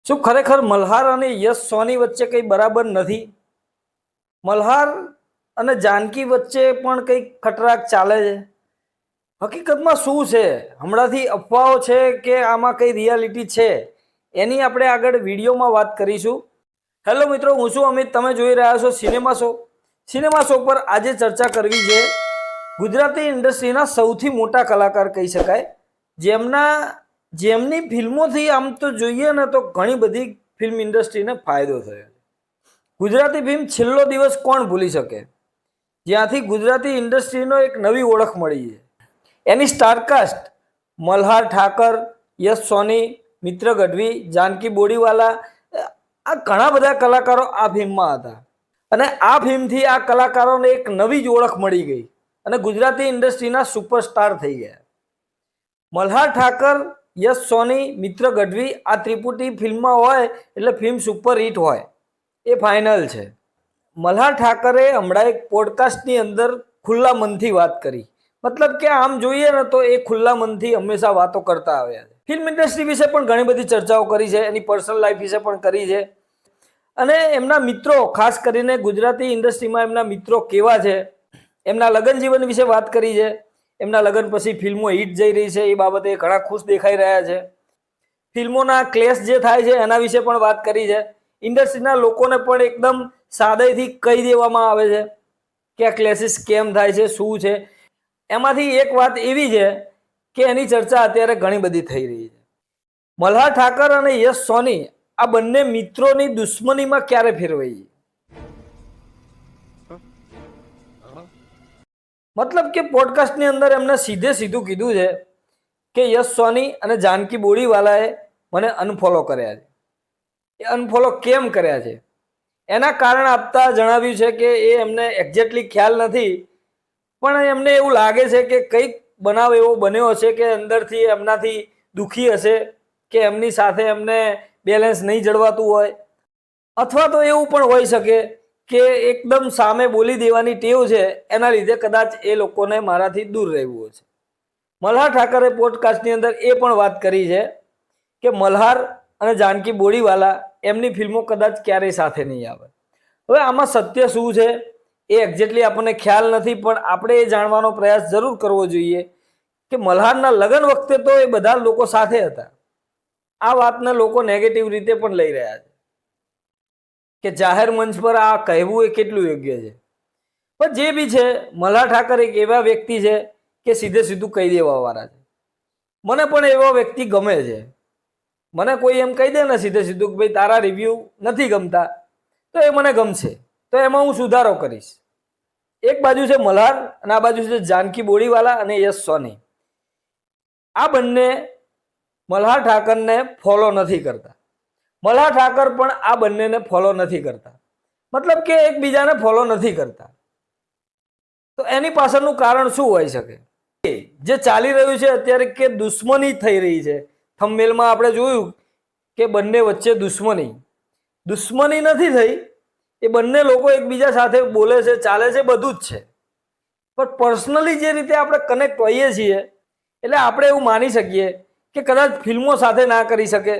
શું ખરેખર મલ્હાર અને યશ સોની વચ્ચે કંઈ બરાબર નથી? મલ્હાર અને જાનકી વચ્ચે પણ કંઈક ખટરાક ચાલે છે? હકીકતમાં શું છે? હમણાંથી અફવાઓ છે કે આમાં કઈ રિયાલિટી છે? એની આપણે આગળ વિડીયોમાં વાત કરીશું. હેલો મિત્રો, હું છું અમિત. તમે જોઈ રહ્યા છો સિનેમા શો. સિનેમા શો પર આજે ચર્ચા કરવી છે ગુજરાતી ઇન્ડસ્ટ્રીના સૌથી મોટા કલાકાર કહી શકાય, જેમની ફિલ્મોથી આમ તો જોઈએ ને તો ઘણી બધી ફિલ્મ ઇન્ડસ્ટ્રીને ફાયદો થયો. ગુજરાતી ફિલ્મ છેલ્લો દિવસ કોણ ભૂલી શકે, જ્યાંથી ગુજરાતી ઇન્ડસ્ટ્રીનો એક નવી ઓળખ મળી છે. એની સ્ટારકાસ્ટ મલ્હાર ઠાકર, યશ સોની, મિત્ર ગઢવી, જાનકી બોડીવાલા, આ ઘણા બધા કલાકારો આ ફિલ્મમાં હતા. અને આ ફિલ્મથી આ કલાકારોને એક નવી જ ઓળખ મળી ગઈ અને ગુજરાતી ઇન્ડસ્ટ્રીના સુપરસ્ટાર થઈ ગયા. મલ્હાર ઠાકર, યશ સોની, મિત્ર ગઢવી આ ત્રિપુટી ફિલ્મમાં હોય એટલે ફિલ્મ સુપર હિટ હોય એ ફાઇનલ છે. મલ્હાર ઠાકરે હમણાં એક પોડકાસ્ટની અંદર ખુલ્લા મનથી વાત કરી. મતલબ કે આમ જોઈએ ને તો એ ખુલ્લા મનથી હંમેશા વાતો કરતા આવ્યા છે. ફિલ્મ ઇન્ડસ્ટ્રી વિશે પણ ઘણી બધી ચર્ચાઓ કરી છે, એની પર્સનલ લાઈફ વિશે પણ કરી છે. અને એમના મિત્રો, ખાસ કરીને ગુજરાતી ઇન્ડસ્ટ્રીમાં એમના મિત્રો કેવા છે, એમના લગ્ન જીવન વિશે વાત કરી છે. એમના લગ્ન પછી ફિલ્મો હિટ જઈ રહી છે એ બાબતે ઘણા ખુશ દેખાઈ રહ્યા છે. ફિલ્મોના ક્લેશ જે થાય છે એના વિશે પણ વાત કરી છે. ઇન્ડસ્ટ્રીના લોકોને પણ એકદમ સાદાઈથી કહી દેવામાં આવે છે કે આ ક્લેસીસ કેમ થાય છે, શું છે. એમાંથી એક વાત એવી છે કે એની ચર્ચા અત્યારે ઘણી બધી થઈ રહી છે. મલ્હાર ઠાકર અને યશ સોની આ બંને મિત્રોની દુશ્મનીમાં ક્યારે ફેરવાઈ? મતલબ કે પોડકાસ્ટની અંદર એમને સીધે સીધું કીધું છે કે યશ સોની અને જાનકી બોડીવાલાએ મને અનફોલો કર્યા છે. એ અનફોલો કેમ કર્યા છે એના કારણ આપતા જણાવ્યું છે કે એ એમને એક્ઝેક્ટલી ખ્યાલ નથી, પણ એમને એવું લાગે છે કે કંઈક બનાવ એવો બન્યો હશે કે અંદરથી એમનાથી દુઃખી હશે કે એમની સાથે એમને બેલેન્સ નહીં જળવાતું હોય, અથવા તો એવું પણ હોઈ શકે કે એકદમ સામે બોલી દેવાની ટેવ છે એના લીધે કદાચ એ લોકોને મારાથી દૂર રહેવું છે. મલ્હાર ઠાકરે પોડકાસ્ટની અંદર એ પણ વાત કરી છે કે મલ્હાર અને જાનકી બોડીવાલા એમની ફિલ્મો કદાચ ક્યારેય સાથે નહીં આવે. હવે આમાં સત્ય શું છે એ એક્ઝેક્ટલી આપણને ખ્યાલ નથી, પણ આપણે એ જાણવાનો પ્રયાસ જરૂર કરવો જોઈએ કે મલ્હારના લગ્ન વખતે તો એ બધા લોકો સાથે હતા. આ વાતને લોકો નેગેટિવ રીતે પણ લઈ રહ્યા છે કે જાહેર મંચ પર આ કહેવું એ કેટલું યોગ્ય છે. પણ જે બી છે, મલ્હાર ઠાકર એક એવા વ્યક્તિ છે કે સીધે સીધું કહી દેવા વાળા છે. મને પણ એવો વ્યક્તિ ગમે છે. મને કોઈ એમ કહી દે ને સીધે સીધું કે ભાઈ તારા રિવ્યૂ નથી ગમતા, તો એ મને ગમશે, તો એમાં હું સુધારો કરીશ. એક બાજુ છે મલ્હાર અને આ બાજુ છે જાનકી બોડીવાલા અને યશ સોની. આ બંને મલ્હાર ઠાકરને ફોલો નથી કરતા. મલ્હાર ઠાકર પણ આ બંનેને ફોલો નથી કરતા. મતલબ કે એકબીજાને ફોલો નથી કરતા. તો એની પાછળનું કારણ શું હોઈ શકે? જે ચાલી રહ્યું છે અત્યારે કે દુશ્મની થઈ રહી છે. થંબનેલમાં આપણે જોયું કે બંને વચ્ચે દુશ્મની નથી થઈ. એ બંને લોકો એકબીજા સાથે બોલે છે, ચાલે છે, બધું જ છે. પણ પર્સનલી જે રીતે આપણે કનેક્ટ હોઈએ છીએ એટલે આપણે એવું માની શકીએ કે કદાચ ફિલ્મો સાથે ના કરી શકે.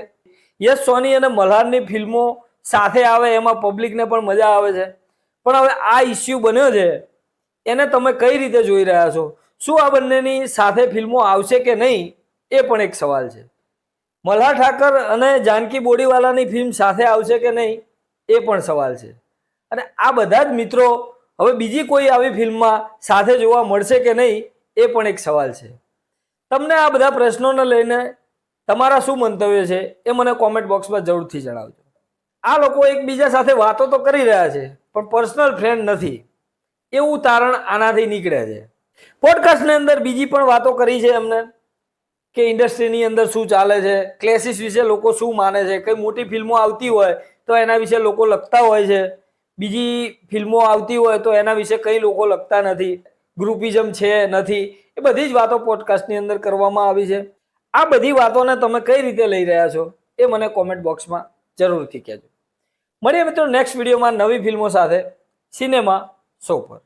યશ સોની અને મલ્હારની ફિલ્મો સાથે આવે એમાં પબ્લિકને પણ મજા આવે છે. પણ હવે આ ઇસ્યુ બન્યો છે એને તમે કઈ રીતે જોઈ રહ્યા છો? શું આ બંનેની સાથે ફિલ્મો આવશે કે નહીં એ પણ એક સવાલ છે. મલ્હાર ઠાકર અને જાનકી બોડીવાલાની ફિલ્મ સાથે આવશે કે નહીં એ પણ સવાલ છે. અને આ બધા જ મિત્રો હવે બીજી કોઈ આવી ફિલ્મમાં સાથે જોવા મળશે કે નહીં એ પણ એક સવાલ છે. તમને આ બધા પ્રશ્નોને લઈને તમારા શું મંતવ્ય છે એ મને કોમેન્ટ બોક્સમાં જરૂરથી જણાવજો. આ લોકો એકબીજા સાથે વાતો તો કરી રહ્યા છે પણ પર્સનલ ફ્રેન્ડ નથી એવું તારણ આનાથી નીકળે છે. પોડકાસ્ટની અંદર બીજી પણ વાતો કરી છે એમને કે ઇન્ડસ્ટ્રીની અંદર શું ચાલે છે, ક્લેસીસ વિશે લોકો શું માને છે. કઈ મોટી ફિલ્મો આવતી હોય તો એના વિશે લોકો લખતા હોય છે, બીજી ફિલ્મો આવતી હોય તો એના વિશે કઈ લોકો લખતા નથી. ગ્રુપિઝમ છે નથી, એ બધી જ વાતો પોડકાસ્ટની અંદર કરવામાં આવી છે. આ બધી વાતોને તમે કઈ રીતે લઈ રહ્યા છો એ મને કોમેન્ટ બોક્સમાં જરૂરથી કહેજો. મળીએ મિત્રો નેક્સ્ટ વિડીયોમાં નવી ફિલ્મો સાથે સિનેમા શો પર.